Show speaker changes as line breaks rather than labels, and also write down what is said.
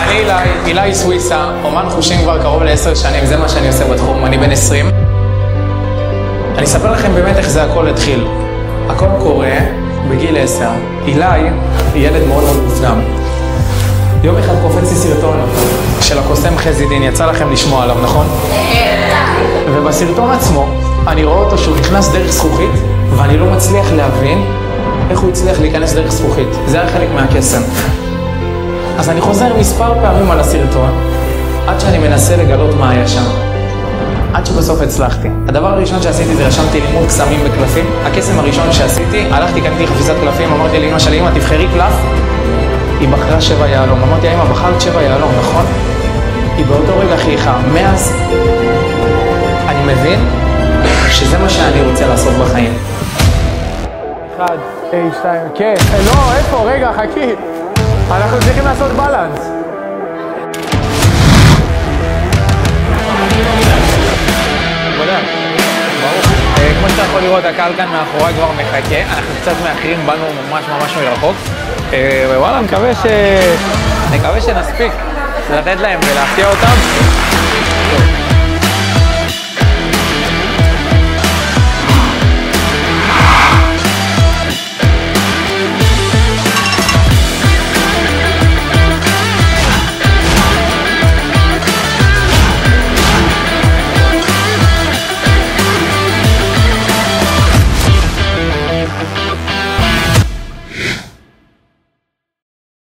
אני אילי סוויסה, אומן חושים כבר קרוב ל10 שנים, זה מה שאני עושה בתחום, אני בן 20. אני אספר לכם באמת איך זה הכל התחיל. הכל קורה בגיל 10. אילי היא ילד מאוד מאוד מופנם. יום אחד קופץ לי סרטון של הקוסם חזי דין, יצא לכם לשמוע עליו, נכון? ובסרטון עצמו, אני רואה אותו שהוא נכנס דרך זכוכית, ואני לא מצליח להבין איך הוא הצליח להיכנס דרך זכוכית. זה היה חלק מהקסם. אז אני חוזר מספר פעמים על הסרטון, עד שאני מנסה לגלות מה היה שם. עד שבסוף הצלחתי. הדבר הראשון שעשיתי זה רשמתי לימוד קסמים בקלפים. הקסם הראשון שעשיתי, הלכתי, קניתי חפיסת קלפים, אמרתי לאמא שלי, אמא, תבחרי קלף. היא בחרה 7 יהלום. אמרתי, אמא, בחרת 7 יהלום, נכון? היא באותו רגע חייכה. מאז אני מבין שזה מה שאני רוצה לעשות בחיים. 1, 2, כן. לא, איפה? רגע, חכי. אנחנו צריכים לעשות בלנס. כמו שאתה יכול לראות, הקהל כאן מאחורי כבר מחכה. אנחנו קצת מאחרים, באנו ממש מרחוק. ווואלה, נקווה שנספיק לתת להם ולהפתיע אותם.